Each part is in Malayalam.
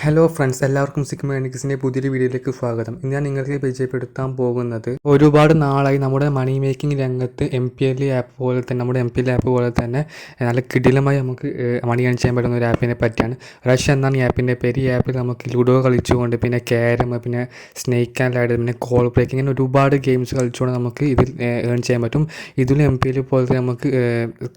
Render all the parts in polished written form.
ഹലോ ഫ്രണ്ട്സ്, എല്ലാവർക്കും സിഗ്മ എണിക്സിൻ്റെ പുതിയൊരു വീഡിയോയിലേക്ക് സ്വാഗതം. ഇന്ന് ഞാൻ നിങ്ങൾക്ക് പരിചയപ്പെടുത്താൻ പോകുന്നത് ഒരുപാട് നാളായി നമ്മുടെ മണി മേക്കിംഗ് രംഗത്ത് നമ്മുടെ എം പി എൽ ആപ്പ് പോലെ തന്നെ നല്ല കിടിലമായി നമുക്ക് മണി ഏൺ ചെയ്യാൻ പറ്റുന്ന ഒരു ആപ്പിനെ പറ്റിയാണ്. റഷ് എന്നാണ് ഈ ആപ്പിൻ്റെ പേര്. ഈ ആപ്പിൽ നമുക്ക് ലുഡോ കളിച്ചുകൊണ്ട് പിന്നെ ക്യാരം, പിന്നെ സ്നേക്ക് ആൻഡ് ലാഡർ, പിന്നെ കോൾ ബ്രേക്ക്, ഇങ്ങനെ ഒരുപാട് ഗെയിംസ് കളിച്ചുകൊണ്ട് നമുക്ക് ഇതിൽ ഏൺ ചെയ്യാൻ പറ്റും. ഇതിലും എം പി എൽ പോലെ തന്നെ നമുക്ക്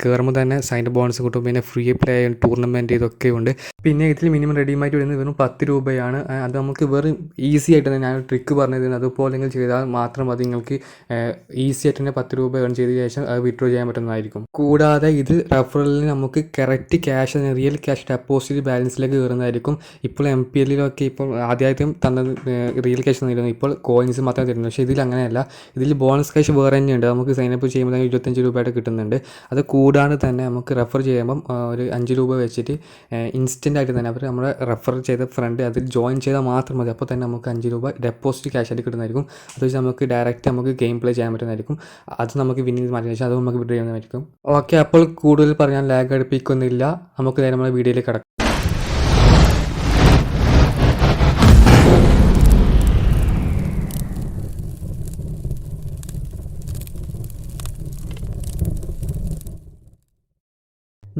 കയറുമ്പോൾ തന്നെ സൈൻ ബോണസ് കിട്ടും, പിന്നെ ഫ്രീ പ്ലേ ടൂർണമെൻറ്റ് ഇതൊക്കെ ഉണ്ട്. പിന്നെ ഇതിൽ മിനിമം റെഡിയുമായിട്ട് വരുന്നത് വെറും 10 രൂപയാണ്. അത് നമുക്ക് വെറും ഈസി ആയിട്ട് തന്നെ ഞാൻ ട്രിക്ക് പറഞ്ഞു തരുന്നത്, അതുപോലെ നിങ്ങൾ ചെയ്താൽ മാത്രം മതി. നിങ്ങൾക്ക് ഈസി ആയിട്ട് തന്നെ 10 രൂപ ഏൺ ചെയ്ത ശേഷം അത് വിഡ്രോ ചെയ്യാൻ പറ്റുന്നതായിരിക്കും. കൂടാതെ ഇതിൽ റെഫറലിന് നമുക്ക് correct cash, real cash deposit ബാലൻസിലേക്ക് കയറുന്നതായിരിക്കും. ഇപ്പോൾ എം പി എല്ലിലൊക്കെ ഇപ്പോൾ ആദ്യമായിട്ടും തന്നത് റിയൽ ക്യാഷ് തന്നിരുന്നു, ഇപ്പോൾ കോയിൻസ് മാത്രമേ തരുന്നു. പക്ഷേ ഇതിൽ അങ്ങനെയല്ല. ഇതിൽ ബോണസ് ക്യാഷ് വേറെ തന്നെയുണ്ട്. നമുക്ക് സൈനപ്പ് ചെയ്യുമ്പോൾ 25 രൂപയായിട്ട് കിട്ടുന്നുണ്ട്. അത് കൂടാതെ തന്നെ നമുക്ക് റെഫർ ചെയ്യുമ്പം ഒരു 5 രൂപ വെച്ചിട്ട് ഇൻസ്റ്റൻ്റ് ആയിട്ട് തന്നെ അവർ നമ്മളെ റെഫർ ചെയ്ത ഫ്രണ്ട് അതിൽ ജോയിൻ ചെയ്താൽ മാത്രം മതി. അപ്പോൾ തന്നെ നമുക്ക് 5 രൂപ ഡെപ്പോസിറ്റ് ക്യാഷ് ആയിട്ട് കിട്ടുന്നതായിരിക്കും. അത് വെച്ച് നമുക്ക് ഡയറക്റ്റ് നമുക്ക് ഗെയിം പ്ലേ ചെയ്യാൻ പറ്റുന്നതായിരിക്കും. അത് നമുക്ക് വിൻ ചെയ്ത് മാറ്റിയ ശേഷം അത് നമുക്ക് വിഡ്രോ ചെയ്യുന്നതായിരിക്കും. ഓക്കെ, അപ്പോൾ കൂടുതൽ പറഞ്ഞാൽ ലാഗ് അടുപ്പിക്കുന്നില്ല. നമുക്ക് നേരെ നമ്മുടെ വീഡിയോയിലേക്ക് കടക്കാം.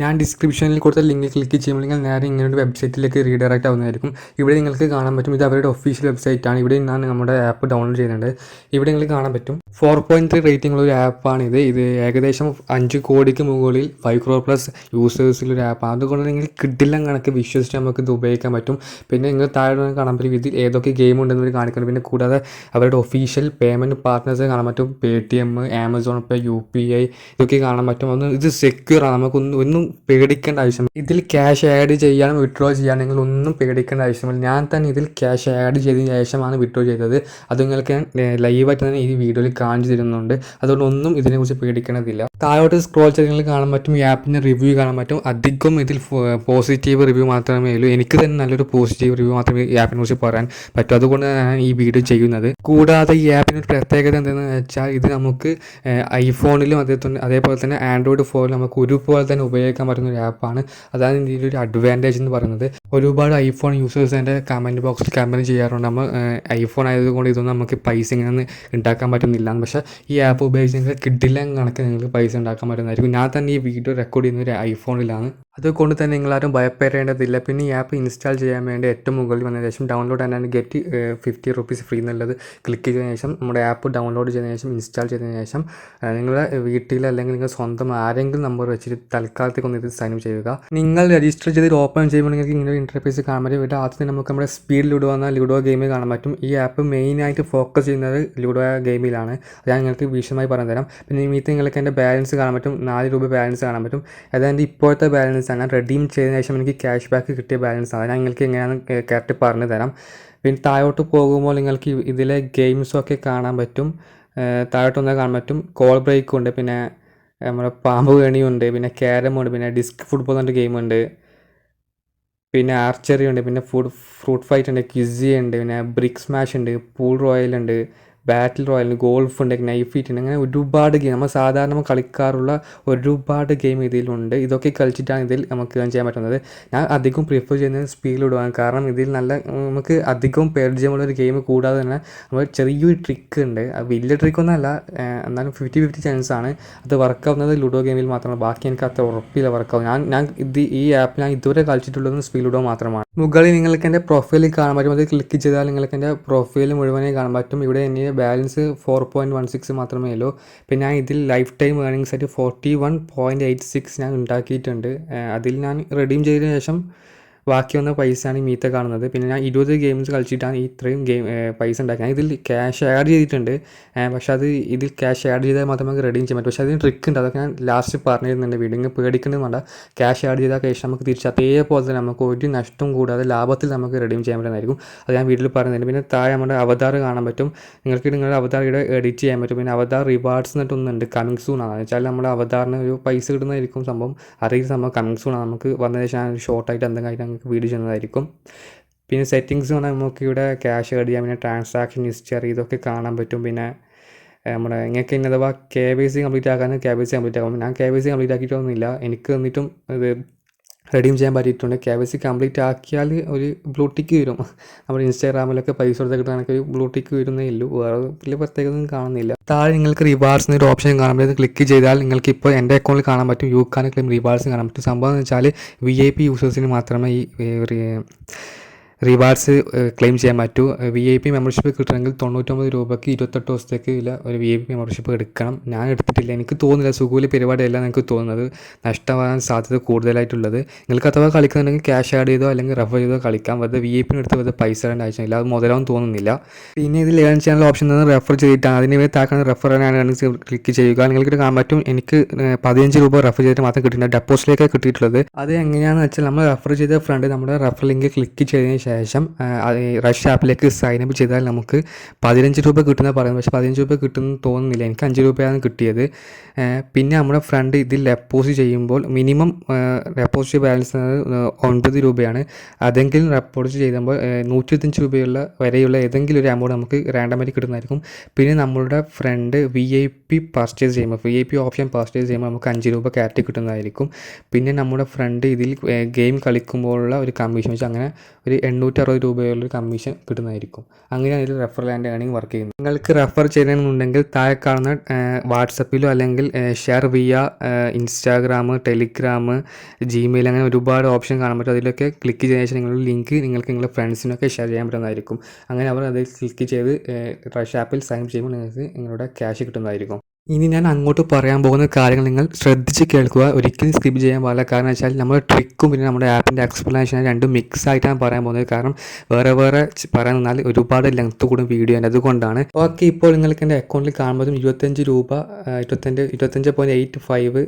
ഞാൻ ഡിസ്ക്രിപ്ഷനിൽ കൊടുത്ത ലിങ്ക് ക്ലിക്ക് ചെയ്യുമ്പോൾ നിങ്ങൾ നേരെ ഇങ്ങനൊരു വെബ്സൈറ്റിലേക്ക് റീഡയറക്റ്റ് ആവുന്നതായിരിക്കും. ഇവിടെ നിങ്ങൾക്ക് കാണാൻ പറ്റും, ഇത് അവരുടെ ഒഫീഷ്യൽ വെബ്സൈറ്റാണ്. ഇവിടെ നിന്നാണ് നമ്മുടെ ആപ്പ് ഡൗൺലോഡ് ചെയ്യുന്നത്. ഇവിടെ നിങ്ങൾക്ക് കാണാൻ പറ്റും 4.3 റേറ്റിംഗ് ഉള്ള ഒരു ആപ്പാണിത്. ഇത് ഏകദേശം 5 കോടിക്ക് മുകളിൽ 5 crore പ്ലസ് യൂസേഴ്സിലൊരു ആപ്പാണ്. അതുകൊണ്ട് നിങ്ങൾ കിടിലം കണക്ക് വിശ്വസിച്ച് നമുക്ക് ഇത് ഉപയോഗിക്കാൻ പറ്റും. പിന്നെ നിങ്ങൾ താഴെ കാണാൻ പറ്റും ഇതിൽ ഏതൊക്കെ ഗെയിം ഉണ്ടെന്ന് കാണിക്കണം. പിന്നെ കൂടാതെ അവരുടെ ഒഫീഷ്യൽ പേയ്മെൻറ്റ് പാർട്ട്നേഴ്സ് കാണാൻ പറ്റും. Paytm, Amazon Pay, UPI ഇതൊക്കെ കാണാൻ പറ്റും. ഇത് സെക്യൂറാണ്. നമുക്കൊന്നും പേടിക്കേണ്ട ആവശ്യമില്ല. ഇതിൽ ക്യാഷ് ആഡ് ചെയ്യാനും വിഡ്രോ ചെയ്യാൻ നിങ്ങളൊന്നും പേടിക്കേണ്ട ആവശ്യമില്ല. ഞാൻ തന്നെ ഇതിൽ ക്യാഷ് ആഡ് ചെയ്തതിന് ശേഷമാണ് വിഡ്രോ ചെയ്തത്. അത് നിങ്ങൾക്ക് ഞാൻ ലൈവായിട്ട് തന്നെ ഈ വീഡിയോയിൽ കാണിച്ചു തരുന്നുണ്ട്. അതുകൊണ്ട് ഒന്നും ഇതിനെക്കുറിച്ച് പേടിക്കേണ്ടതില്ല. താഴോട്ട് സ്ക്രോൾ ചെയ്ത് നിങ്ങൾ കാണാൻ പറ്റും, ഈ ആപ്പിൻ്റെ റിവ്യൂ കാണാൻ പറ്റും. അധികം ഇതിൽ പോസിറ്റീവ് റിവ്യൂ മാത്രമേ ഉള്ളൂ. എനിക്ക് തന്നെ നല്ലൊരു പോസിറ്റീവ് റിവ്യൂ മാത്രമേ ഈ ആപ്പിനെ കുറിച്ച് പറയാൻ പറ്റൂ. അതുകൊണ്ട് ഞാൻ ഈ വീഡിയോ ചെയ്യുന്നത്. കൂടാതെ ഈ ആപ്പിന് ഒരു പ്രത്യേകത എന്താണെന്ന് വെച്ചാൽ ഇത് നമുക്ക് ഐഫോണിലും അതേപോലെ തന്നെ ആൻഡ്രോയിഡ് ഫോണിലും നമുക്ക് ഒരുപോലെ തന്നെ ഉപയോഗിക്കാൻ പറ്റുന്ന ഒരു ആപ്പാണ്. അതാണ് ഇതിൻ്റെ ഒരു അഡ്വാൻറ്റേജ് എന്ന് പറയുന്നത്. ഒരുപാട് ഐഫോൺ യൂസേഴ്സ് എൻ്റെ കമൻറ്റ് ബോക്സിൽ കമൻറ്റ് ചെയ്യാറുണ്ട്, നമ്മൾ ഐഫോൺ ആയതുകൊണ്ട് ഇതൊന്നും നമുക്ക് പൈസ ഇങ്ങനെ ഉണ്ടാക്കാൻ പറ്റുന്നില്ല. പക്ഷേ ഈ ആപ്പ് ഉപയോഗിച്ച് നിങ്ങൾക്ക് കിടിലം കണക്ക് നിങ്ങൾക്ക് പൈസ ഉണ്ടാക്കാൻ പറ്റുന്നതായിരിക്കും. ഞാൻ തന്നെ ഈ വീഡിയോ റെക്കോർഡ് ചെയ്യുന്ന ഒരു ഐഫോണിലാണ്. അതുകൊണ്ട് തന്നെ നിങ്ങളാരും ഭയപ്പെടേണ്ടതില്ല. പിന്നെ ഈ ആപ്പ് ഇൻസ്റ്റാൾ ചെയ്യാൻ വേണ്ടി ഏറ്റവും മുകളിൽ വന്നതിന് ശേഷം download and get 50 rupees free എന്നുള്ളത് ക്ലിക്ക് ചെയ്തതിന് ശേഷം നമ്മുടെ ആപ്പ് ഡൗൺലോഡ് ചെയ്തതിന് ശേഷം ഇൻസ്റ്റാൾ ചെയ്തതിന് ശേഷം നിങ്ങളുടെ വീട്ടിൽ അല്ലെങ്കിൽ നിങ്ങൾ സ്വന്തം ആരെങ്കിലും നമ്പർ വെച്ചിട്ട് തൽക്കാലത്തേക്ക് ഒന്ന് ഇത് സൈൻ അപ്പ് ചെയ്യുക. നിങ്ങൾ രജിസ്റ്റർ ചെയ്ത് ഓപ്പൺ ചെയ്യുമ്പോൾ നിങ്ങൾക്ക് ഇങ്ങനെ ഒരു ഇൻ്റർഫേസ് കാണാൻ പറ്റും. ഇവിടെ ആദ്യം നമുക്ക് നമ്മുടെ സ്പീഡ് ലുഡോ എന്ന ലുഡോ ഗെയിം കാണാൻ പറ്റും. ഈ ആപ്പ് മെയിനായിട്ട് ഫോക്കസ് ചെയ്യുന്നത് ലുഡോ ഗെയിമിലാണ്. അത് ഞാൻ നിങ്ങൾക്ക് വിശദമായി പറഞ്ഞു തരാം. പിന്നെ നിമിത്തം നിങ്ങൾക്ക് എൻ്റെ ബാലൻസ് കാണാൻ പറ്റും, 4 രൂപ ബാലൻസ് കാണാൻ പറ്റും. അതായത് ഇപ്പോഴത്തെ ബാലൻസ് ഞാൻ റെഡീം ചെയ്തതിന് ശേഷം എനിക്ക് ക്യാഷ് ബാക്ക് കിട്ടിയ ബാലൻസ് ആണ്. ഞാൻ നിങ്ങൾക്ക് എങ്ങനെയാണ് കറക്റ്റ് പറഞ്ഞു തരാം. പിന്നെ താഴോട്ട് പോകുമ്പോൾ നിങ്ങൾക്ക് ഇതിലെ ഗെയിംസൊക്കെ കാണാൻ പറ്റും. താഴോട്ടൊന്ന് കാണാൻ പറ്റും. കോൾ ബ്രേക്ക് ഉണ്ട്, പിന്നെ നമ്മുടെ പാമ്പ് വേണിയുണ്ട്, പിന്നെ ക്യാരമുണ്ട്, പിന്നെ ഡിസ്ക് ഫുട്ബോൾ എന്നൊരു ഗെയിമുണ്ട്, പിന്നെ ആർച്ചറി ഉണ്ട്, പിന്നെ ഫ്രൂട്ട് ഫൈറ്റ് ഉണ്ട്, ക്വിസി ഉണ്ട്, പിന്നെ ബ്രിക്ക് സ്മാഷ് ഉണ്ട്, പൂൾ റോയൽ ഉണ്ട്, ബാറ്റിൽ റോയൽ, ഗോൾഫ് ഉണ്ട്, നൈഫ് ഫീറ്റ് ഉണ്ട്. അങ്ങനെ ഒരുപാട് ഗെയിം നമ്മൾ സാധാരണ കളിക്കാറുള്ള ഒരുപാട് ഗെയിം ഇതിലുണ്ട്. ഇതൊക്കെ കളിച്ചിട്ടാണ് ഇതിൽ നമുക്ക് ഏൺ ചെയ്യാൻ പറ്റുന്നത്. ഞാൻ അധികം പ്രിഫർ ചെയ്യുന്നത് സ്പീഡിലിടുവാൻ. കാരണം ഇതിൽ നല്ല നമുക്ക് അധികം പരിചയമുള്ളൊരു ഗെയിം. കൂടാതെ തന്നെ നമ്മൾ ചെറിയൊരു ട്രിക്ക് ഉണ്ട്. വലിയ ട്രിക്കൊന്നുമല്ല, എന്നാലും 50-50 ചാൻസ് ആണ്. അത് വർക്കാവുന്നത് ലുഡോ ഗെയിമിൽ മാത്രമാണ്. ബാക്കി എനിക്ക് അത്ര ഉറപ്പില്ല വർക്കാവും. ഈ ആപ്പ് ഞാൻ ഇതുവരെ കളിച്ചിട്ടുള്ളത് സ്പീഡ് ലുഡോ മാത്രമാണ്. മുകളിൽ നിങ്ങൾക്ക് എൻ്റെ പ്രൊഫൈലിൽ കാണാൻ പറ്റും. അത് ക്ലിക്ക് ചെയ്താൽ നിങ്ങൾക്ക് എൻ്റെ പ്രൊഫൈൽ മുഴുവനായി കാണാൻ പറ്റും. ഇവിടെ എൻ്റെ ബാലൻസ് 4.16 മാത്രമേ ഉള്ളൂ. പിന്നെ ഞാൻ ഇതിൽ ലൈഫ് ടൈം ഏർണിങ്സ് ആയിട്ട് 41.86 ഞാൻ ഉണ്ടാക്കിയിട്ടുണ്ട്. അതിൽ ഞാൻ റെഡീം ചെയ്തതിന് ശേഷം ബാക്കി വന്ന പൈസയാണ് ഈ മീത്ത കാണുന്നത്. പിന്നെ ഞാൻ 20 ഗെയിംസ് കളിച്ചിട്ടാണ് ഇത്രയും പൈസ ഉണ്ടാക്കി. ഞാൻ ഇതിൽ ക്യാഷ് ആഡ് ചെയ്തിട്ടുണ്ട്, പക്ഷേ ഇതിൽ ക്യാഷ് ആഡ് ചെയ്താൽ മാത്രമേ നമുക്ക് റെഡീം ചെയ്യാൻ പറ്റും. പക്ഷേ അതിന് ട്രിക്ക് ഉണ്ട്, അതൊക്കെ ഞാൻ ലാസ്റ്റ് പറഞ്ഞു തരുന്നുണ്ട്. വീഡിയോ പേടിക്കേണ്ടതുകൊണ്ട് ക്യാഷ് ആഡ് ചെയ്താൽ ശേഷം നമുക്ക് തിരിച്ച് അതേപോലെ തന്നെ നമുക്ക് ഒരു നഷ്ടം കൂടാതെ ലാഭത്തിൽ നമുക്ക് റെഡീം ചെയ്യാൻ പറ്റുന്നതായിരിക്കും. അത് ഞാൻ വീഡിയോയിൽ പറയുന്നുണ്ട്. പിന്നെ താഴെ നമ്മുടെ അവതാർ കാണാൻ പറ്റും. നിങ്ങൾക്ക് നിങ്ങളുടെ അവതാർ ഇവിടെ എഡിറ്റ് ചെയ്യാൻ പറ്റും. പിന്നെ അവതാർ റിവാർഡ്സ് എന്നിട്ടൊന്നുണ്ട്, കമ്മിങ് സൂൺ ആണ്. വെച്ചാൽ നമ്മുടെ അവതാറിന് ഒരു പൈസ കിട്ടുന്നതായിരിക്കും സംഭവം. അറിയുന്ന സംഭവം കമ്മിങ് സൂൺ ആണ്. നമുക്ക് വന്ന ശേഷം ഷോർട്ടായിട്ട് എന്തെങ്കിലും വീഡിയോ ചെയ്യുന്നതായിരിക്കും. പിന്നെ സെറ്റിങ്സ് പറഞ്ഞാൽ നമുക്ക് ഇവിടെ ക്യാഷ് ആഡ് ചെയ്യാം, പിന്നെ ട്രാൻസാക്ഷൻ ഹിസ്റ്ററി ഇതൊക്കെ കാണാൻ പറ്റും. പിന്നെ നമ്മുടെ നിങ്ങൾക്ക് ഇനി അഥവാ KYC കംപ്ലീറ്റ് ആക്കാൻ KYC കംപ്ലീറ്റ് ആക്കാം. ഞാൻ KYC കംപ്ലീറ്റ് ആക്കിയിട്ടൊന്നുമില്ല. എനിക്ക് എന്നിട്ടും ഇത് റെഡീം ചെയ്യാൻ പറ്റിയിട്ടുണ്ട്. KYC കംപ്ലീറ്റ് ആക്കിയാൽ ഒരു ബ്ലൂ ടിക്ക് വരും. നമ്മുടെ ഇൻസ്റ്റാഗ്രാമിലൊക്കെ പൈസ കൊടുത്ത് കിട്ടുകയാണെങ്കിൽ ഒരു ബ്ലൂ ടിക്ക് വരുന്നേ ഉള്ളൂ, വേറെ വലിയ പ്രത്യേകത കാണുന്നില്ല. താഴെ നിങ്ങൾക്ക് റിവാർഡ്സ് എന്നൊരു ഓപ്ഷൻ കാണുമ്പോൾ ഇത് ക്ലിക്ക് ചെയ്താൽ നിങ്ങൾക്ക് ഇപ്പോൾ എൻ്റെ അക്കൗണ്ടിൽ കാണാൻ പറ്റും, യു കാൻ ക്ലെയിം റിവാർഡ്സ് കാണാൻ പറ്റും. സംഭവം എന്ന് വെച്ചാൽ VIP യൂസേഴ്സിന് മാത്രമേ ഈ റിവാർഡ്സ് ക്ലെയിം ചെയ്യാൻ പറ്റൂ. VIP മെമ്പർഷിപ്പ് കിട്ടണമെങ്കിൽ 99 രൂപയ്ക്ക് 28 ദിവസത്തേക്ക് ഇല്ല ഒരു VIP മെമ്പർഷിപ്പ് എടുക്കണം. ഞാൻ എടുത്തിട്ടില്ല, എനിക്ക് തോന്നുന്നില്ല, സുഖൂലി പരിപാടിയല്ല എനിക്ക് തോന്നുന്നത്, നഷ്ടമാകാൻ സാധ്യത കൂടുതലായിട്ടുള്ളത്. നിങ്ങൾക്ക് അഥവാ കളിക്കുന്നുണ്ടെങ്കിൽ ക്യാഷ് ആഡ് ചെയ്തോ അല്ലെങ്കിൽ റെഫർ ചെയ്തോ കളിക്കാം, വെറുതെ VIP എടുത്ത് വെറുതെ പൈസ ഇടേണ്ട ആവശ്യമില്ല, അത് മുതലാവും തോന്നുന്നില്ല. പിന്നെ ഇതിൽ ഏൺ ചെയ്യാനുള്ള ഓപ്ഷൻ നിന്ന് റെഫർ ചെയ്തിട്ടാണ്, അതിന് വേണ്ടി താക്കാൻ റെഫർ ക്ലിക്ക് ചെയ്യുക. നിങ്ങൾക്ക് കാണാൻ പറ്റും എനിക്ക് 15 രൂപ റെഫർ ചെയ്തിട്ട് മാത്രം കിട്ടിയിട്ടുണ്ട്, ഡെപ്പോസിറ്റിലേക്ക് കിട്ടിയിട്ടുള്ളത്. അത് എങ്ങനെയാണെന്ന് വെച്ചാൽ നമ്മൾ റെഫർ ചെയ്ത ഫ്രണ്ട് നമ്മുടെ റെഫർ ലിങ്ക് ക്ലിക്ക് ചെയ്തതിന് ശേഷം റഷ് ആപ്പിലേക്ക് സൈനപ്പ് ചെയ്താൽ നമുക്ക് 15 രൂപ കിട്ടുന്ന പറയുന്നത്, പക്ഷേ 15 രൂപ കിട്ടുമെന്ന് തോന്നുന്നില്ല, എനിക്ക് 5 രൂപയാണ് കിട്ടിയത്. പിന്നെ നമ്മുടെ ഫ്രണ്ട് ഇതിൽ ഡെപ്പോസിറ്റ് ചെയ്യുമ്പോൾ മിനിമം ഡെപ്പോസിറ്റ് ബാലൻസ് 9 രൂപയാണ്. അതെങ്കിലും ഡെപ്പോസിറ്റ് ചെയ്യുമ്പോൾ 125 രൂപയുള്ള വരെയുള്ള ഏതെങ്കിലും ഒരു എമൗണ്ട് നമുക്ക് റാൻഡമായിട്ട് കിട്ടുന്നതായിരിക്കും. പിന്നെ നമ്മളുടെ ഫ്രണ്ട് VIP പർച്ചേസ് ചെയ്യുമ്പോൾ, VIP ഓപ്ഷൻ പർച്ചേസ് ചെയ്യുമ്പോൾ നമുക്ക് 5 രൂപ ക്യാറ്റ് കിട്ടുന്നതായിരിക്കും. പിന്നെ നമ്മുടെ ഫ്രണ്ട് ഇതിൽ ഗെയിം കളിക്കുമ്പോഴുള്ള ഒരു കമ്മീഷൻ വെച്ചാൽ അങ്ങനെ ഒരു 860 രൂപയുള്ളൊരു കമ്മീഷൻ കിട്ടുന്നതായിരിക്കും. അങ്ങനെയാണ് ഇതിൽ റെഫറൽ ആൻഡ് ഏണിംഗ് വർക്ക് ചെയ്യുന്നത്. നിങ്ങൾക്ക് റെഫർ ചെയ്യണമെന്നുണ്ടെങ്കിൽ താഴെ കാണുന്ന വാട്സപ്പിലോ അല്ലെങ്കിൽ share via Instagram, Telegram, Gmail, അങ്ങനെ ഒരുപാട് ഓപ്ഷൻ കാണാൻ പറ്റും. അതിലൊക്കെ ക്ലിക്ക് ചെയ്തതിനു ശേഷം നിങ്ങളുടെ ലിങ്ക് നിങ്ങൾക്ക് നിങ്ങളുടെ ഫ്രണ്ട്സിനൊക്കെ ഷെയർ ചെയ്യാൻ പറ്റുന്നതായിരിക്കും. അങ്ങനെ അവർ അതിൽ ക്ലിക്ക് ചെയ്ത് റഷ് ആപ്പിൽ സൈൻ ചെയ്യുമ്പോൾ നിങ്ങൾക്ക് നിങ്ങളുടെ ക്യാഷ് കിട്ടുന്നതായിരിക്കും. ഇനി ഞാൻ അങ്ങോട്ട് പറയാൻ പോകുന്ന കാര്യങ്ങൾ നിങ്ങൾ ശ്രദ്ധിച്ച് കേൾക്കുക, ഒരിക്കലും സ്കിപ്പ് ചെയ്യാൻ പാടില്ല. കാരണം വെച്ചാൽ നമ്മുടെ ട്രിക്കും പിന്നെ നമ്മുടെ ആപ്പിൻ്റെ എക്സ്പ്ലനേഷൻ രണ്ടും മിക്സ് ആയിട്ടാണ് പറയാൻ പോകുന്നത്. കാരണം വേറെ പറയാൻ നിന്നാൽ ഒരുപാട് ലെങ്ത്ത് കൂടും വീഡിയോ, അതുകൊണ്ടാണ്. ഓക്കെ, ഇപ്പോൾ നിങ്ങൾക്ക് എൻ്റെ അക്കൗണ്ടിൽ കാണുമ്പോഴും 25 രൂപ 25.85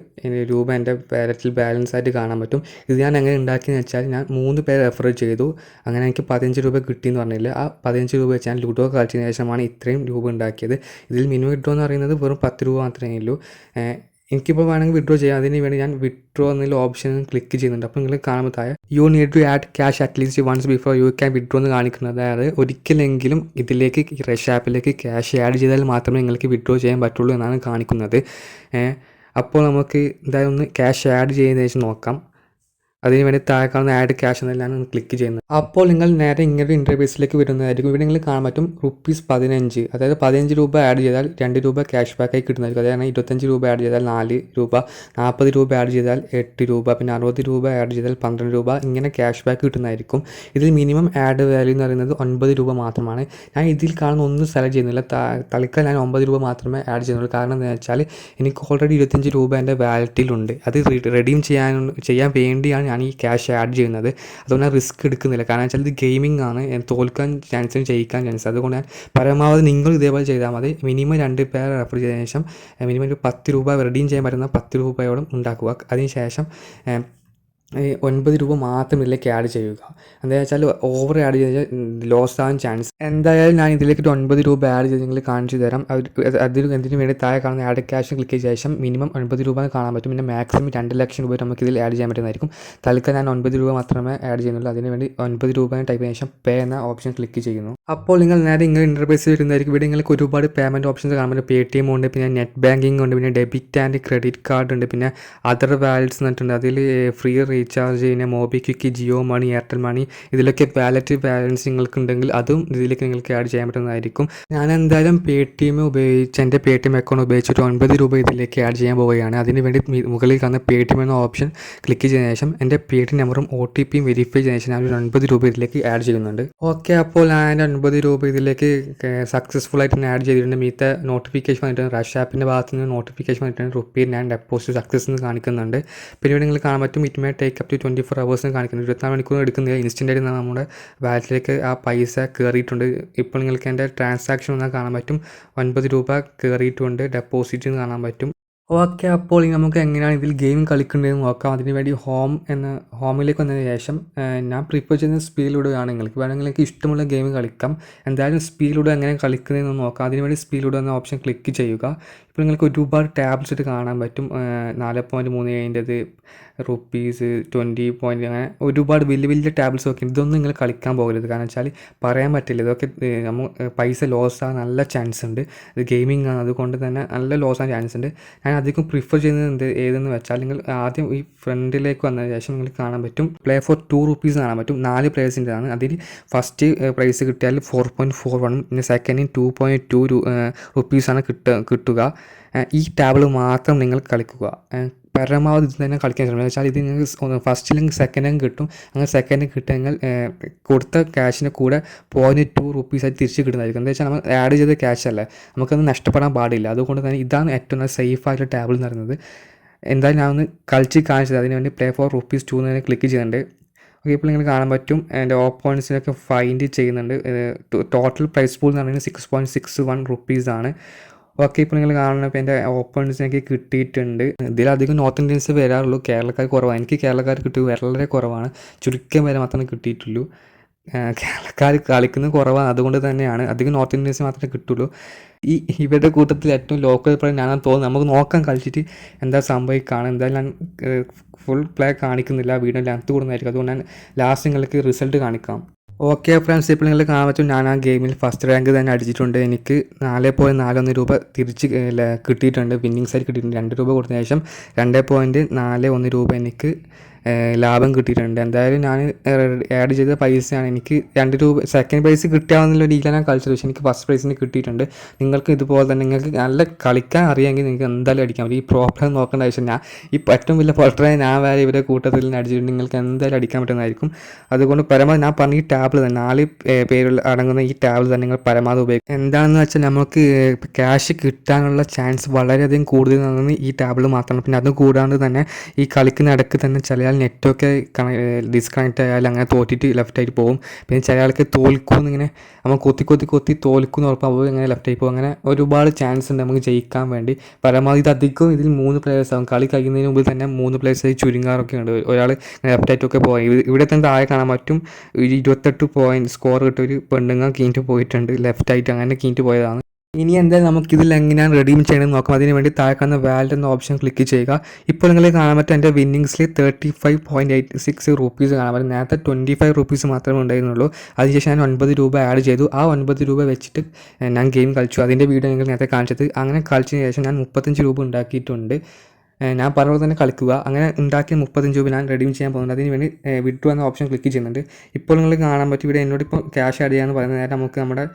രൂപ എൻ്റെ വാലറ്റിൽ ബാലൻസ് ആയിട്ട് കാണാൻ പറ്റും. ഇത് ഞാൻ എങ്ങനെ ഉണ്ടാക്കിയെന്ന് വെച്ചാൽ ഞാൻ 3 പേരെ റെഫർ ചെയ്തു, അങ്ങനെ എനിക്ക് 15 രൂപ കിട്ടിയെന്ന് പറഞ്ഞില്ല. ആ 15 രൂപ വെച്ച് ഞാൻ ലുഡോ കളിച്ചതിന് ശേഷമാണ് ഇത്രയും രൂപ ഉണ്ടാക്കിയത്. ഇതിൽ മിനിമം വിഡ്രോ എന്ന് പറയുന്നത് വെറും 10 രൂപ മാത്രമേ ഉള്ളൂ. എനിക്കിപ്പോൾ വേണമെങ്കിൽ വിഡ്രോ ചെയ്യാം, അതിന് വേണ്ടി ഞാൻ വിഡ്രോ എന്നുള്ള ഓപ്ഷൻ ക്ലിക്ക് ചെയ്യുന്നുണ്ട്. അപ്പോൾ നിങ്ങൾ കാണുമ്പോൾ താഴെ you need to add cash at least once before you can withdraw എന്ന് കാണിക്കുന്നത്. അതായത് ഒരിക്കലെങ്കിലും ഇതിലേക്ക് റഷ് ആപ്പിലേക്ക് ക്യാഷ് ആഡ് ചെയ്താൽ മാത്രമേ നിങ്ങൾക്ക് വിഡ്രോ ചെയ്യാൻ പറ്റുള്ളൂ എന്നാണ് കാണിക്കുന്നത്. അപ്പോൾ നമുക്ക് എന്തായാലും ഒന്ന് ക്യാഷ് ആഡ് ചെയ്യുന്നതിന് ശേഷം നോക്കാം. അതിന് വേണ്ടി താഴെ കാണുന്ന ആഡ് ക്യാഷ് എന്നതിലാണ് ക്ലിക്ക് ചെയ്യുന്നത്. അപ്പോൾ നിങ്ങൾ നേരെ ഇങ്ങനെ ഇൻ്റർഫേസിലേക്ക് വരുന്നതായിരിക്കും. ഇവിടെ നിങ്ങൾ കാണാൻ പറ്റും ₹15, അതായത് 15 രൂപ ആഡ് ചെയ്താൽ 2 രൂപ ക്യാഷ് ബാക്കായി കിട്ടുന്നതായിരിക്കും. അതായത് 25 രൂപ ആഡ് ചെയ്താൽ 4 രൂപ, 40 രൂപ ആഡ് ചെയ്താൽ 8 രൂപ, പിന്നെ 60 രൂപ ആഡ് ചെയ്താൽ 12 രൂപ, ഇങ്ങനെ ക്യാഷ് ബാക്ക് കിട്ടുന്നതായിരിക്കും. ഇതിൽ മിനിമം ആഡ് വാല്യൂ എന്ന് പറയുന്നത് 9 രൂപ മാത്രമാണ്. ഞാൻ ഇതിൽ കാണുന്ന ഒന്നും സെലക്ട് ചെയ്യുന്നില്ല, തൽക്കാലം ഞാൻ 9 രൂപ മാത്രമേ ആഡ് ചെയ്യുന്നുള്ളൂ. കാരണം എന്താണെന്ന് വെച്ചാൽ എനിക്ക് ഓൾറെഡി 25 രൂപ എൻ്റെ വാലറ്റിലുണ്ട്, അത് റെഡീം ചെയ്യാൻ വേണ്ടിയാണ് ഞാൻ ഈ ക്യാഷ് ആഡ് ചെയ്യുന്നത്. അതുകൊണ്ട് ഞാൻ റിസ്ക് എടുക്കുന്നില്ല. കാരണം വെച്ചാൽ ഇത് ഗെയിമിംഗ് ആണ്, തോൽക്കാൻ ചാൻസും ജയിക്കാൻ ചാൻസ്. അതുകൊണ്ട് ഞാൻ പരമാവധി നിങ്ങൾ ഇതേപോലെ ചെയ്താൽ മതി. മിനിമം 2 പേരെ റെഫർ ചെയ്തതിനു ശേഷം മിനിമം ഒരു 10 രൂപ റെഡീം ചെയ്യാൻ പറ്റുന്ന 10 രൂപയോളം ഉണ്ടാക്കുക. അതിനുശേഷം 9 രൂപ മാത്രം ഇതിലേക്ക് ആഡ് ചെയ്യുക. എന്താ വെച്ചാൽ ഓവർ ആഡ് ചെയ്താൽ ലോസ് ആവാൻ ചാൻസ്. എന്തായാലും ഞാൻ ഇതിലേക്ക് 9 രൂപ ആഡ് ചെയ്ത് നിങ്ങൾ കാണിച്ചു തരാം. എന്തിനു വേണ്ടി താഴെ കാണുന്ന ആഡ് ക്യാഷ് ക്ലിക്ക് ചെയ്ത ശേഷം മിനിമം 9 രൂപ കാണാൻ പറ്റും. പിന്നെ മാക്സിമം 2 ലക്ഷം രൂപ നമുക്ക് ഇതിൽ ആഡ് ചെയ്യാൻ പറ്റുന്നതായിരിക്കും. തൽക്കാലം ഞാൻ 9 രൂപ മാത്രമേ ആഡ് ചെയ്യുന്നുള്ളൂ. അതിനുവേണ്ടി 9 രൂപ ടൈപ്പ് ചെയ്ത ശേഷം പേ എന്ന ഓപ്ഷൻ ക്ലിക്ക് ചെയ്യുന്നു. അപ്പോൾ നിങ്ങൾ നേരെ ഇങ്ങനെ ഇൻ്റർഫേസ് വരുന്നതായിരിക്കും. ഇവിടെ നിങ്ങൾക്ക് ഒരുപാട് പേയ്മെൻറ്റ് ഓപ്ഷൻസ് കാണാൻ പറ്റും. Paytm ഉണ്ട്, പിന്നെ നെറ്റ് ബാങ്കിങ് ഉണ്ട്, പിന്നെ ഡെബിറ്റ് ആൻഡ് ക്രെഡിറ്റ് കാർഡ് ഉണ്ട്, പിന്നെ അതർ വാലറ്റ്സ് എന്നിട്ടുണ്ട്. അതിൽ ഫ്രീ റീചാർജ്, പിന്നെ മോബിക്വിക്ക്, ജിയോ മണി, എയർടെൽ മണി, ഇതിലൊക്കെ വാലറ്റ് ബാലൻസ് നിങ്ങൾക്ക് ഉണ്ടെങ്കിൽ അതും ഇതിലേക്ക് നിങ്ങൾക്ക് ആഡ് ചെയ്യാൻ പറ്റുന്നതായിരിക്കും. ഞാൻ എന്തായാലും Paytm ഉപയോഗിച്ച് എൻ്റെ Paytm അക്കൗണ്ട് ഉപയോഗിച്ചിട്ട് 9 രൂപ ഇതിലേക്ക് ആഡ് ചെയ്യാൻ പോവുകയാണ്. അതിന് വേണ്ടി മുകളിൽ കാണുന്ന Paytm എന്ന ഓപ്ഷൻ ക്ലിക്ക് ചെയ്തതിനു ശേഷം എൻ്റെ Paytm നമ്പറും OTPയും വെരിഫൈ ചെയ്തതിനു ശേഷം ഞാൻ ഒരു 9 രൂപ ഇതിലേക്ക് ആഡ് ചെയ്യുന്നുണ്ട്. ഓക്കെ, അപ്പോൾ ഞാൻ 9 രൂപ ഇതിലേക്ക് സക്സസ്ഫുൾ ആയിട്ട് ആഡ് ചെയ്തിട്ടുണ്ട്. മീത്ത നോട്ടിഫിക്കേഷൻ വന്നിട്ടുണ്ട്, റഷ് ആപ്പിൻ്റെ ഭാഗത്ത് നിന്ന് നോട്ടിഫിക്കേഷൻ വന്നിട്ടുണ്ട്, റുപ്പീ ഞാൻ ഡെപ്പോസിറ്റ് സക്സസ് എന്ന് കാണിക്കുന്നുണ്ട്. പിന്നെ ഇവിടെ നിങ്ങൾ കാണാൻ പറ്റും it may take up to 24 hours കാണിക്കുന്നുണ്ട്. 24 മണിക്കൂർ എടുക്കുന്നില്ല, ഇൻസ്റ്റൻ്റ് ആയിട്ട് നമ്മുടെ വാലറ്റിലേക്ക് ആ പൈസ കയറിയിട്ടുണ്ട്. ഇപ്പോൾ നിങ്ങൾക്ക് എൻ്റെ ട്രാൻസാക്ഷൻ ഒന്നാൽ കാണാൻ പറ്റും 9 രൂപ കയറിയിട്ടുണ്ട്, ഡെപ്പോസിറ്റ് എന്ന് കാണാൻ പറ്റും. ഓക്കെ, അപ്പോൾ നമുക്ക് എങ്ങനെയാണ് ഇതിൽ ഗെയിം കളിക്കേണ്ടതെന്ന് നോക്കാം. അതിനുവേണ്ടി ഹോമിലേക്ക് വന്നതിന് ശേഷം ഞാൻ പ്രിഫർ ചെയ്യുന്ന സ്പീഡിലൂടെയാണ്. നിങ്ങൾക്ക് വേണമെങ്കിൽ നിങ്ങൾക്ക് ഇഷ്ടമുള്ള ഗെയിം കളിക്കാം. എന്തായാലും സ്പീഡിലൂടെ എങ്ങനെ കളിക്കുന്നതെന്ന് നോക്കാം. അതിനുവേണ്ടി സ്പീഡിലൂടെ എന്ന ഓപ്ഷൻ ക്ലിക്ക് ചെയ്യുക. ഇപ്പോൾ നിങ്ങൾക്ക് ഒരുപാട് ടാബ്സ് ഇട്ട് കാണാൻ പറ്റും. 4.37 റുപ്പീസ് 20 പോയിൻറ്റ് അങ്ങനെ ഒരുപാട് വലിയ വലിയ ടാബ്ലറ്റ്സ് ഒക്കെ ഉണ്ട്. ഇതൊന്നും നിങ്ങൾ കളിക്കാൻ പോകരുത്. കാരണം വെച്ചാൽ പറയാൻ പറ്റില്ല, ഇതൊക്കെ നമ്മൾ പൈസ ലോസ് ആകാൻ നല്ല ചാൻസ് ഉണ്ട്. ഇത് ഗെയിമിംഗ് ആണ്, അതുകൊണ്ട് തന്നെ നല്ല ലോസ് ആകാൻ ചാൻസ് ഉണ്ട്. ഞാൻ അധികം പ്രിഫർ ചെയ്യുന്നത് ഏതെന്ന് വെച്ചാൽ നിങ്ങൾ ആദ്യം ഈ ഫ്രണ്ടിലേക്ക് വന്നതിന് ശേഷം നിങ്ങൾ കാണാൻ പറ്റും പ്ലേ ഫോർ 2 റുപ്പീസ് കാണാൻ പറ്റും. 4 പ്ലേയേഴ്സിൻ്റെതാണ്. അതിൽ ഫസ്റ്റ് പ്രൈസ് കിട്ടിയാൽ 4.41, പിന്നെ സെക്കൻഡിന് 2.2 റുപ്പീസാണ് കിട്ടുക. ഈ ടാബിൾ മാത്രം നിങ്ങൾ കളിക്കുക. പരമാവധി ഇത് തന്നെ കളിക്കാൻ ശ്രമിക്കുക. വെച്ചാൽ ഇത് നിങ്ങൾക്ക് ഫസ്റ്റിലും സെക്കൻഡും കിട്ടും. അങ്ങനെ സെക്കൻഡ് കിട്ടുമെങ്കിൽ കൊടുത്ത ക്യാഷിൻ്റെ കൂടെ 0.2 റുപ്പീസായി തിരിച്ച് കിട്ടുന്നതായിരിക്കും. എന്താ വെച്ചാൽ നമ്മൾ ആഡ് ചെയ്ത ക്യാഷ് അല്ലേ, നമുക്കത് നഷ്ടപ്പെടാൻ പാടില്ല. അതുകൊണ്ട് തന്നെ ഇതാണ് ഏറ്റവും നല്ല സേഫായിട്ടുള്ള ടാബിൾ എന്ന് പറയുന്നത്. എന്തായാലും ഞാൻ ഒന്ന് കളിച്ച് കാണിച്ചത്. അതിന് വേണ്ടി പ്ലേ ഫോർ റുപ്പീസ് 2 എന്ന് ക്ലിക്ക് ചെയ്യുന്നുണ്ട്. ഓക്കെ, ഇപ്പോൾ നിങ്ങൾ കാണാൻ പറ്റും എൻ്റെ ഓപ്പോണൻസിനൊക്കെ ഫൈൻഡ് ചെയ്യുന്നുണ്ട്. ടോട്ടൽ പ്രൈസ് പൂൾ എന്ന് പറയുന്നത് 6.61 റുപ്പീസാണ്. ഓക്കെ, ഇപ്പോൾ നിങ്ങൾ കാണുന്നപ്പോൾ എൻ്റെ ഓപ്പോണൻസിനൊക്കെ കിട്ടിയിട്ടുണ്ട്. ഇതിലധികം നോർത്ത് ഇന്ത്യൻസ് വരാറുള്ളൂ, കേരളക്കാർ കുറവാണ്. എനിക്ക് കേരളക്കാർ കിട്ടുക വളരെ കുറവാണ്, ചുരുക്കം വരെ മാത്രമേ കിട്ടിയിട്ടുള്ളൂ. കേരളക്കാർ കളിക്കുന്നത് കുറവാണ്, അതുകൊണ്ട് തന്നെയാണ് അധികം നോർത്ത് ഇന്ത്യൻസ് മാത്രമേ കിട്ടുള്ളൂ. ഇവരുടെ കൂട്ടത്തിൽ ഏറ്റവും ലോക്കൽ പ്ലേ ഞാനാണ് തോന്നുന്നത്. നമുക്ക് നോക്കാൻ കളിച്ചിട്ട് എന്താ സംഭവിക്കുകയാണ്. എന്തായാലും ഞാൻ ഫുൾ പ്ലേ കാണിക്കുന്നില്ല, വീഡിയോ ലെങ്ത് കൂടുന്നതായിരിക്കും. അതുകൊണ്ട് ഞാൻ ലാസ്റ്റ് നിങ്ങൾക്ക് റിസൾട്ട് കാണിക്കാം. ഓക്കെ ഫ്രണ്ട്സ്, ഇപ്പോൾ നിങ്ങൾ കാണാൻ പറ്റും ഞാൻ ആ ഗെയിമിൽ ഫസ്റ്റ് റാങ്ക് തന്നെ അടിച്ചിട്ടുണ്ട്. എനിക്ക് 4.41 രൂപ തിരിച്ച് കിട്ടിയിട്ടുണ്ട്. വിന്നിങ് സൈഡ് കിട്ടിയിട്ടുണ്ട്. 2 രൂപ കൊടുത്തതിന് ശേഷം 2.41 രൂപ എനിക്ക് ലാഭം കിട്ടിയിട്ടുണ്ട്. എന്തായാലും ഞാൻ ആഡ് ചെയ്ത പൈസയാണ് എനിക്ക് 2 രൂപ സെക്കൻഡ് പ്രൈസ് കിട്ടാമെന്നുള്ള രീതിയിലാണ് ഞാൻ കളിച്ചത്. പക്ഷേ എനിക്ക് ഫസ്റ്റ് പ്രൈസിന് കിട്ടിയിട്ടുണ്ട്. നിങ്ങൾക്ക് ഇതുപോലെ തന്നെ നിങ്ങൾക്ക് നല്ല കളിക്കാൻ അറിയാമെങ്കിൽ നിങ്ങൾക്ക് എന്തായാലും അടിക്കാൻ പറ്റും. ഈ പ്രോബ്ലം നോക്കേണ്ട ആവശ്യം ഞാൻ ഏറ്റവും വലിയ പൊട്ടറെ ഞാൻ വരെ ഇവരെ കൂട്ടത്തിൽ നിന്ന് അടിച്ചിട്ടുണ്ട്. നിങ്ങൾക്ക് എന്തായാലും അടിക്കാൻ പറ്റുന്നതായിരിക്കും. അതുകൊണ്ട് പരമാവധി ഞാൻ പറഞ്ഞ ഈ ടാബിൾ തന്നെ 4 പേരുള്ള അടങ്ങുന്ന ഈ ടാബിൾ തന്നെ നിങ്ങൾ പരമാവധി ഉപയോഗിക്കും. എന്താണെന്ന് വെച്ചാൽ നമുക്ക് ക്യാഷ് കിട്ടാനുള്ള ചാൻസ് വളരെയധികം കൂടുതൽ ഈ ടാബിൾ മാത്രമാണ്. പിന്നെ അത് കൂടാണ്ട് തന്നെ ഈ കളിക്കുന്ന ഇടയ്ക്ക് തന്നെ ചില നെറ്റൊക്കെ ഡിസ്കണക്റ്റ് ആയാലും അങ്ങനെ തോറ്റിട്ട് ലെഫ്റ്റായിട്ട് പോകും. പിന്നെ ചില ആൾക്ക് തോൽക്കുമെന്നിങ്ങനെ നമ്മൾ കൊത്തി തോൽക്കുമെന്ന് ഉറപ്പാകും, അപ്പോൾ ഇങ്ങനെ ലെഫ്റ്റായി പോകും. അങ്ങനെ ഒരുപാട് ചാൻസ് ഉണ്ട് നമുക്ക് ജയിക്കാൻ വേണ്ടി. പരമാവധി ഇത് അധികം ഇതിൽ 3 പ്ലേയേഴ്സ് ആകും. കളി കഴിയുന്നതിന് മുമ്പ് തന്നെ 3 പ്ലേയേഴ്സായി ചുരുങ്ങാറൊക്കെ ഉണ്ട്. ഒരാൾ ലെഫ്റ്റായിട്ടൊക്കെ പോയി. ഇവിടെ തന്നെ താഴെ കാണാൻ പറ്റും 28 പോയിൻറ്റ് സ്കോർ കിട്ടിയ ഒരു പെണ്ണുങ്ങൾ കീഞ്ഞിട്ട് പോയിട്ടുണ്ട്. ലെഫ്റ്റായിട്ട് അങ്ങനെ കീഞ്ഞിട്ട് പോയതാണ്. ഇനി എന്തായാലും നമുക്കിതിൽ എങ്ങനെയാണ് റെഡീം ചെയ്യണമെന്ന് നോക്കാം. അതിന് വേണ്ടി താഴെ കാണുന്ന വാലറ്റ് എന്ന ഓപ്ഷൻ ക്ലിക്ക് ചെയ്യുക. ഇപ്പോൾ നിങ്ങൾ കാണാൻ പറ്റും എൻ്റെ വിന്നിങ്സിൽ 35.86 റുപ്പീസ് കാണാൻ പറ്റും. നേരത്തെ 25 റുപ്പീസ് മാത്രമേ ഉണ്ടായിരുന്നുള്ളൂ. അതിനുശേഷം ഞാൻ 9 രൂപ ആഡ് ചെയ്തു. ആ 9 രൂപ വെച്ചിട്ട് ഞാൻ ഗെയിം കളിച്ചു. അതിൻ്റെ വീഡിയോ നിങ്ങൾ നേരത്തെ കാണിച്ചത്. അങ്ങനെ കളിച്ചതിന് ശേഷം ഞാൻ 35 രൂപ ഉണ്ടാക്കിയിട്ടുണ്ട്. ഞാൻ പറഞ്ഞ തന്നെ കളിക്കുക. അങ്ങനെ ഉണ്ടാക്കിയ 35 രൂപ ഞാൻ റെഡീം ചെയ്യാൻ പോകുന്നുണ്ട്. അതിന് വേണ്ടി വിഡ്രോ എന്ന ഓപ്ഷൻ ക്ലിക്ക് ചെയ്യുന്നുണ്ട്. ഇപ്പോൾ നിങ്ങൾ കാണാൻ പറ്റും ഇവിടെ എന്നോട് ഇപ്പോൾ ക്യാഷ് ആഡ് ചെയ്യാമെന്ന് പറയുന്നത്. നേരെ നമുക്ക് നമ്മുടെ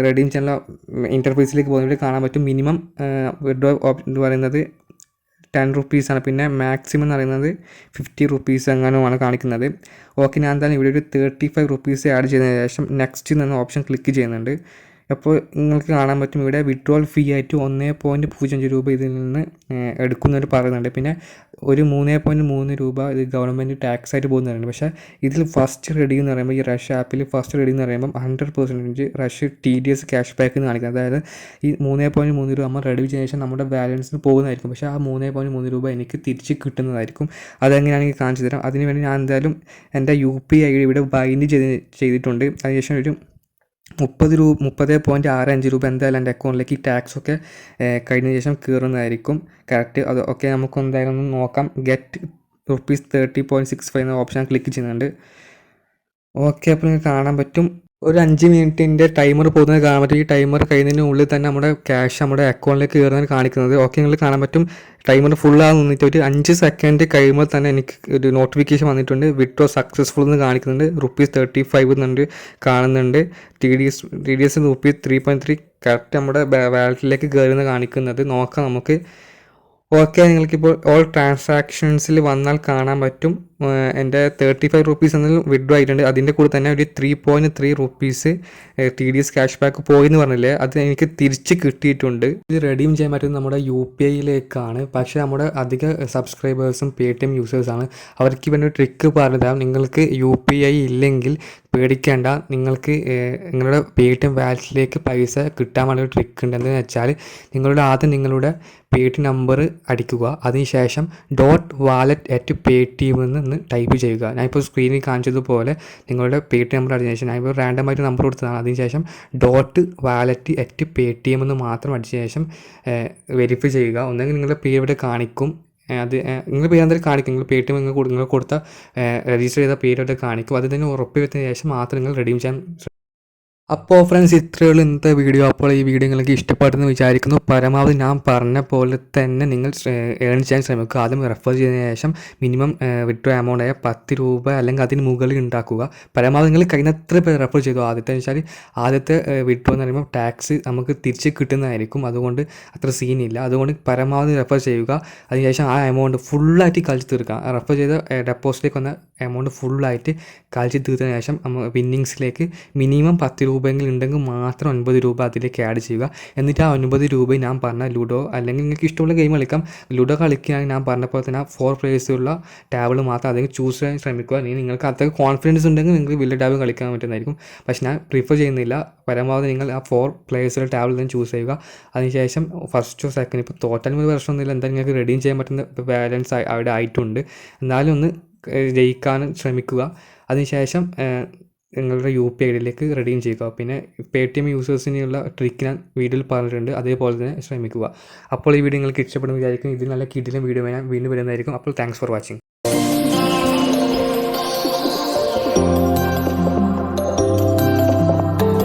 റെഡീം ചെയ്യാനുള്ള ഇൻ്റർഫേസിലേക്ക് പോകുന്നതിൽ കാണാൻ പറ്റും മിനിമം വിഡ്രോ എന്ന് പറയുന്നത് 10 റുപ്പീസാണ്. പിന്നെ മാക്സിമം എന്ന് പറയുന്നത് 50 റുപ്പീസ് അങ്ങനെയാണ് കാണിക്കുന്നത്. ഓക്കെ, ഞാൻ എന്തായാലും ഇവിടെ ഒരു 35 റുപ്പീസ് ആഡ് ചെയ്തതിന് ശേഷം നെക്സ്റ്റ് എന്ന ഓപ്ഷൻ ക്ലിക്ക് ചെയ്യുന്നുണ്ട്. അപ്പോൾ നിങ്ങൾക്ക് കാണാൻ പറ്റും ഇവിടെ വിഡ്രോവൽ ഫീ ആയിട്ട് 1.05 രൂപ ഇതിൽ നിന്ന് എടുക്കുന്നവർ പറയുന്നുണ്ട്. പിന്നെ ഒരു 3.3 രൂപ ഇത് ഗവൺമെൻറ് ടാക്സ് ആയിട്ട് പോകുന്നവരുണ്ട്. പക്ഷേ ഇതിൽ ഫസ്റ്റ് റെഡി എന്ന് പറയുമ്പോൾ ഈ റഷ് ആപ്പിൽ ഫസ്റ്റ് റെഡി എന്ന് പറയുമ്പം 100% റഷ് TDS ക്യാഷ് ബാക്ക് എന്ന് കാണിക്കുന്നത്. അതായത് ഈ 3.3 രൂപ നമ്മൾ റെഡി ചെയ്ത ശേഷം നമ്മുടെ ബാലൻസിന് പോകുന്നതായിരിക്കും. പക്ഷേ ആ 3.3 രൂപ എനിക്ക് തിരിച്ച് കിട്ടുന്നതായിരിക്കും. അതെങ്ങനെയാണെങ്കിൽ കാണിച്ചു തരാം. അതിനുവേണ്ടി ഞാൻ എന്തായാലും എൻ്റെ UPI ഇവിടെ ബൈൻഡ് ചെയ്തിട്ടുണ്ട്. അതിനുശേഷം ഒരു 30.65 രൂപ എന്തായാലും എൻ്റെ അക്കൗണ്ടിലേക്ക് ഈ ടാക്സൊക്കെ കഴിഞ്ഞ ശേഷം കയറുന്നതായിരിക്കും കറക്റ്റ്. അത് ഓക്കെ, നമുക്ക് എന്തായാലും ഒന്ന് നോക്കാം. ഗെറ്റ് റുപ്പീസ് 30.65 എന്ന ഓപ്ഷൻ ക്ലിക്ക് ചെയ്യുന്നുണ്ട്. ഓക്കെ, അപ്പോൾ നിങ്ങൾക്ക് കാണാൻ പറ്റും ഒരു 5 മിനിറ്റിൻ്റെ ടൈമർ പോകുന്നത് കാണാൻ പറ്റും. ഈ ടൈമർ കഴിയുന്നതിന് ഉള്ളിൽ തന്നെ നമ്മുടെ ക്യാഷ് നമ്മുടെ അക്കൗണ്ടിലേക്ക് കയറുന്നതാണ് കാണിക്കുന്നത്. ഓക്കെ, നിങ്ങൾ കാണാൻ പറ്റും ടൈമർ ഫുള്ളാകുന്ന നിന്നിട്ട് ഒരു 5 സെക്കൻഡ് കഴിയുമ്പോൾ തന്നെ എനിക്ക് ഒരു നോട്ടിഫിക്കേഷൻ വന്നിട്ടുണ്ട്. വിഡ്രോ സക്സസ്ഫുൾ എന്ന് കാണിക്കുന്നുണ്ട്. റുപ്പീസ് 35 എന്നുണ്ട് കാണുന്നുണ്ട്. TDS റുപ്പീസ് 3.3 കറക്റ്റ് നമ്മുടെ വാലറ്റിലേക്ക് കയറുന്ന കാണിക്കുന്നത്. നോക്കാം നമുക്ക്. ഓക്കെ, നിങ്ങൾക്കിപ്പോൾ ഓൾ ട്രാൻസാക്ഷൻസിൽ വന്നാൽ കാണാൻ പറ്റും എൻ്റെ 35 റുപ്പീസ് എന്നതിൽ വിഡ്രോ ആയിട്ടുണ്ട്. അതിൻ്റെ കൂടെ തന്നെ ഒരു 3.3 റുപ്പീസ് TDS ക്യാഷ് ബാക്ക് പോയി എന്ന് പറഞ്ഞില്ലേ, അത് എനിക്ക് തിരിച്ച് കിട്ടിയിട്ടുണ്ട്. ഇത് റെഡീം ചെയ്യാൻ പറ്റുന്നത് നമ്മുടെ UPIയിലേക്കാണ്. പക്ഷേ നമ്മുടെ അധിക സബ്സ്ക്രൈബേഴ്സും Paytm യൂസേഴ്സാണ്. അവർക്ക് വേണ്ടി ഒരു ട്രിക്ക് പറഞ്ഞുതരാം. നിങ്ങൾക്ക് UPI ഇല്ലെങ്കിൽ പേടിക്കേണ്ട. നിങ്ങൾക്ക് നിങ്ങളുടെ Paytm വാലറ്റിലേക്ക് പൈസ കിട്ടാൻ വേണ്ടി ഒരു ട്രിക്ക് ഉണ്ട്. എന്താണെന്ന് വെച്ചാൽ നിങ്ങളുടെ Paytm നമ്പർ അടിക്കുക. അതിനുശേഷം .wallet@paytm എന്ന് ടൈപ്പ് ചെയ്യുക. ഞാനിപ്പോൾ സ്ക്രീനിൽ കാണിച്ചതുപോലെ നിങ്ങളുടെ Paytm നമ്പർ അടിച്ച ശേഷം ഞാനിപ്പോൾ റാൻഡമായിട്ട് നമ്പർ കൊടുത്തതാണ്. അതിനുശേഷം .wallet@paytm എന്ന് മാത്രം അടിച്ച ശേഷം വെരിഫൈ ചെയ്യുക. ഒന്നെങ്കിൽ നിങ്ങളുടെ പേര് ഇവിടെ കാണിക്കും. അത് നിങ്ങൾ പേര് എന്തായാലും കാണിക്കും. നിങ്ങൾ Paytm നിങ്ങൾ കൊടുത്ത രജിസ്റ്റർ ചെയ്ത പേര് കാണിക്കും. അത് തന്നെ ഉറപ്പ് വരുത്തിയതിന് ശേഷം മാത്രം നിങ്ങൾ റെഡീം ചെയ്യാൻ. അപ്പോൾ ഫ്രണ്ട്സ്, ഇത്രയേ ഉള്ളൂ ഇന്നത്തെ വീഡിയോ. അപ്പോൾ ഈ വീഡിയോ നിങ്ങൾക്ക് ഇഷ്ടപ്പെട്ടെന്ന് വിചാരിക്കുന്നു. പരമാവധി ഞാൻ പറഞ്ഞ പോലെ തന്നെ നിങ്ങൾ ഏൺ ചെയ്യാൻ ശ്രമിക്കുക. ആദ്യം റെഫർ ചെയ്തതിന് ശേഷം മിനിമം വിഡ്രോ എമൗണ്ട് ആയ 10 രൂപ അല്ലെങ്കിൽ അതിന് മുകളിൽ ഉണ്ടാക്കുക. പരമാവധി നിങ്ങൾ കഴിയുന്നത്ര പേര് റെഫർ ചെയ്തു. ആദ്യത്തെ വിഡ്രോ എന്ന് പറയുമ്പോൾ ടാക്സ് നമുക്ക് തിരിച്ച് കിട്ടുന്നതായിരിക്കും. അതുകൊണ്ട് അത്ര സീനില്ല. അതുകൊണ്ട് പരമാവധി റെഫർ ചെയ്യുക. അതിനുശേഷം ആ എമൗണ്ട് ഫുള്ളായിട്ട് കളിച്ച് തീർക്കുക. റെഫർ ചെയ്ത ഡെപ്പോസിറ്റിലേക്ക് വന്ന എമൗണ്ട് ഫുള്ളായിട്ട് കളിച്ച് തീർത്തതിന് ശേഷം വിന്നിങ്സിലേക്ക് മിനിമം 10 രൂപയെങ്കിലും ഉണ്ടെങ്കിൽ മാത്രം 9 രൂപ അതിലേക്ക് ആഡ് ചെയ്യുക. എന്നിട്ട് ആ 9 രൂപ ഞാൻ പറഞ്ഞ ലുഡോ അല്ലെങ്കിൽ നിങ്ങൾക്ക് ഇഷ്ടമുള്ള ഗെയിം കളിക്കാം. ലുഡോ കളിക്കുകയാണെങ്കിൽ ഞാൻ പറഞ്ഞ പോലെ തന്നെ 4 പ്ലേയേഴ്സുള്ള ടാബിൾ മാത്രം അതിന് ചൂസ് ചെയ്യാൻ ശ്രമിക്കുക. അല്ലെങ്കിൽ നിങ്ങൾക്ക് അത്രയ്ക്ക് കോൺഫിഡൻസ് ഉണ്ടെങ്കിൽ നിങ്ങൾക്ക് വലിയ ടാബ് കളിക്കാൻ പറ്റുന്നതായിരിക്കും. പക്ഷേ ഞാൻ പ്രിഫർ ചെയ്യുന്നില്ല. പരമാവധി നിങ്ങൾ ആ 4 പ്ലേയേഴ്സുള്ള ടാബിൾ തന്നെ ചൂസ് ചെയ്യുക. അതിനുശേഷം ഫസ്റ്റോ സെക്കൻഡ് ഇപ്പോൾ തോറ്റാലും ഒരു പ്രശ്നമൊന്നുമില്ല. എന്തായാലും നിങ്ങൾക്ക് റെഡീം ചെയ്യാൻ പറ്റുന്ന ബാലൻസ് അവിടെ ആയിട്ടുണ്ട്. എന്നാലും ഒന്ന് ജയിക്കാൻ ശ്രമിക്കുക. അതിനുശേഷം നിങ്ങളുടെ UPI ഐഡിയിലേക്ക് റെഡീം ചെയ്യുക. പിന്നെ Paytm യൂസേഴ്സിനുള്ള ട്രിക്ക് ഞാൻ വീഡിയോയിൽ പറഞ്ഞിട്ടുണ്ട്. അതേപോലെ തന്നെ ശ്രമിക്കുക. അപ്പോൾ ഈ വീഡിയോ നിങ്ങൾക്ക് ഇഷ്ടപ്പെടുന്ന വിചാരിക്കും. ഇതിൽ നല്ല കിടിലൻ വീഡിയോ ഞാൻ വീണ്ടും വരുന്നതായിരിക്കും. അപ്പോൾ താങ്ക്സ് ഫോർ വാച്ചിങ്.